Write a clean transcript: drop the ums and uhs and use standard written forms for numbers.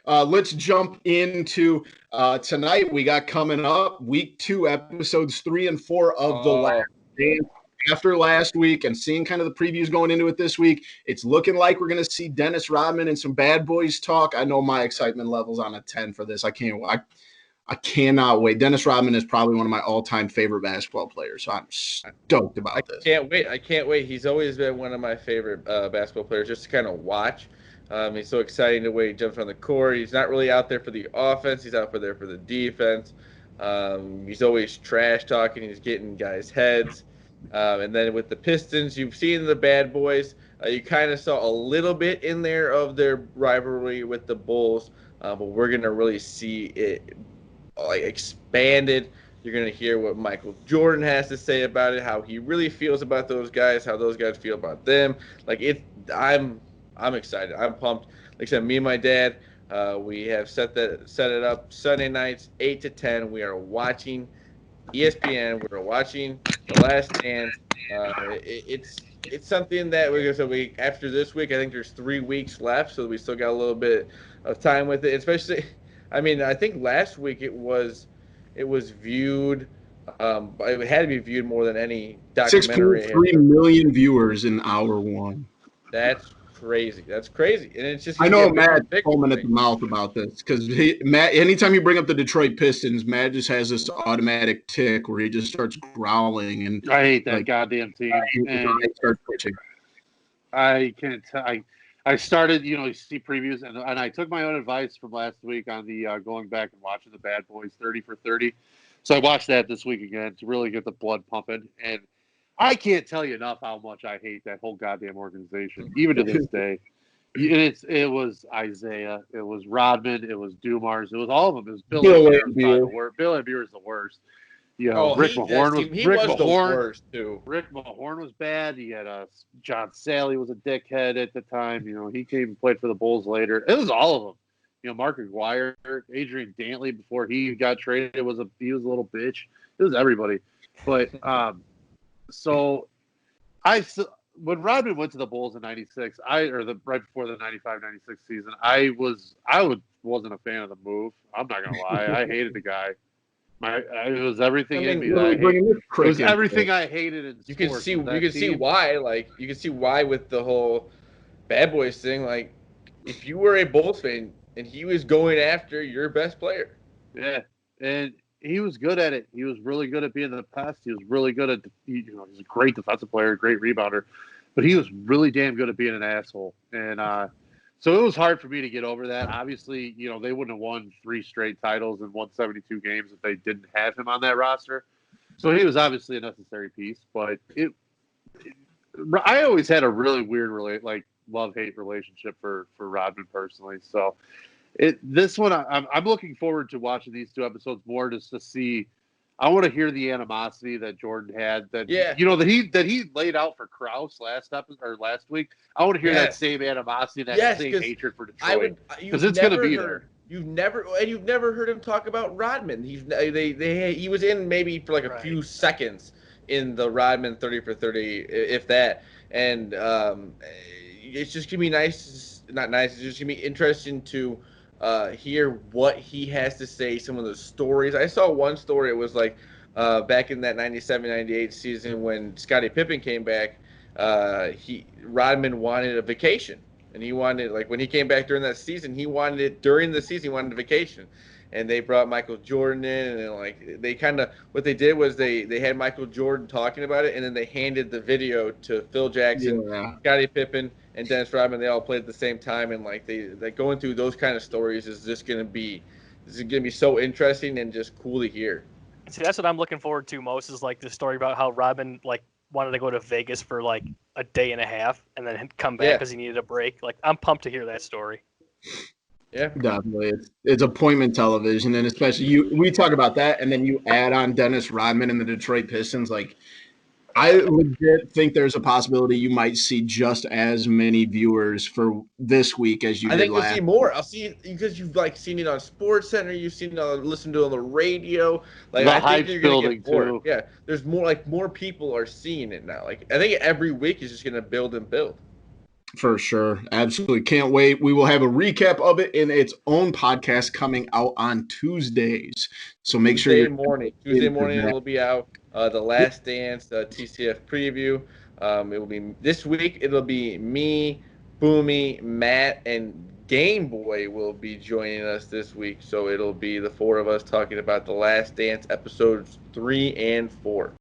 Let's jump into tonight. We got coming up week 2, episodes 3 and 4 of The Last Dance. After last week and seeing kind of the previews going into it this week, it's looking like we're going to see Dennis Rodman and some bad boys talk. I know my excitement level's on a 10 for this. I cannot wait. Dennis Rodman is probably one of my all-time favorite basketball players, so I'm stoked about this. I can't wait. He's always been one of my favorite basketball players just to kind of watch. He's so exciting the way he jumps on the court. He's not really out there for the offense. He's out there for the defense. He's always trash talking. He's getting guys' heads. And then with the Pistons, you've seen the bad boys. You kind of saw a little bit in there of their rivalry with the Bulls, but we're going to really see it like expanded. You're going to hear what Michael Jordan has to say about it, how he really feels about those guys, how those guys feel about them. I'm excited. I'm pumped. Like I said, me and my dad, we have set it up Sunday nights, 8 to 10. We are watching ESPN. We're watching The Last Dance. It's something that we're going to after this week. I think there's 3 weeks left, so we still got a little bit of time with it. Especially, I mean, I think last week it was viewed. It had to be viewed more than any documentary. 6.3 million viewers in hour 1. That's crazy. And it's just. I know Matt's foaming at the mouth about this because Matt. Anytime you bring up the Detroit Pistons, Matt just has this automatic tick where he just starts growling, and I hate that goddamn team. I can't tell. I started, you see previews, and I took my own advice from last week on the going back and watching the Bad Boys 30 for 30. So I watched that this week again to really get the blood pumping, and I can't tell you enough how much I hate that whole goddamn organization, even to this day. It was Isaiah, it was Rodman, it was Dumars, it was all of them. It was Bill Laimbeer. Bill Laimbeer is the worst. Rick Mahorn was the worst too. Rick Mahorn was bad. He had John Sally was a dickhead at the time. He came and played for the Bulls later. It was all of them. Mark Aguirre, Adrian Dantley before he got traded he was a little bitch. It was everybody. But when Rodman went to the Bulls in '96, right before the '95-'96 season, I wasn't a fan of the move. I'm not gonna lie, I hated the guy. It was everything in me. It was everything I hated in sports. You can see why. Like you can see why with the whole Bad Boys thing. Like if you were a Bulls fan and he was going after your best player, yeah, and he was good at it. He was really good at being the pest. He was really good at he's a great defensive player, great rebounder, but he was really damn good at being an asshole. And so it was hard for me to get over that. Obviously, they wouldn't have won 3 straight titles and won 72 games if they didn't have him on that roster. So he was obviously a necessary piece. But I always had a really weird love-hate relationship for Rodman personally. So this one, I'm looking forward to watching these 2 episodes more just to see. I want to hear the animosity that Jordan had that he laid out for Krause last week. I want to hear that same animosity, that same hatred for Detroit because it's going to be there. You've never heard him talk about Rodman. He was in maybe for like a few seconds in the Rodman 30 for 30, if that. And it's just gonna be nice. Not nice. It's just gonna be interesting to hear what he has to say, some of the stories. I saw one story. It was like back in that 97-98 season when Scottie Pippen came back, Rodman wanted a vacation. And he wanted, like, when he came back during that season, he wanted it during the season, he wanted a vacation. And they brought Michael Jordan in, and like they kind of, what they did was they had Michael Jordan talking about it, and then they handed the video to Phil Jackson, Scottie Pippen, and Dennis Rodman. They all played at the same time, and like they going through those kind of stories is just gonna be so interesting and just cool to hear. See, that's what I'm looking forward to most is like the story about how Rodman like wanted to go to Vegas for like a day and a half and then come back because he needed a break. Like I'm pumped to hear that story. Yeah, definitely. It's appointment television, and especially we talk about that, and then you add on Dennis Rodman and the Detroit Pistons. Like, I legit think there's a possibility you might see just as many viewers for this week as you did last. I think you'll see more. I'll see because you've like seen it on Sports Center, you've seen it listened to it on the radio. Like the I think you're gonna get more. Too. Yeah, there's more. Like more people are seeing it now. Like I think every week is just gonna build and build. For sure. Absolutely. Can't wait. We will have a recap of it in its own podcast coming out on Tuesdays. So make sure you're Tuesday morning it'll be out. The Last Dance TCF preview. It will be this week. It'll be me, Boomy, Matt, and Game Boy will be joining us this week. So it'll be the four of us talking about the Last Dance episodes 3 and 4.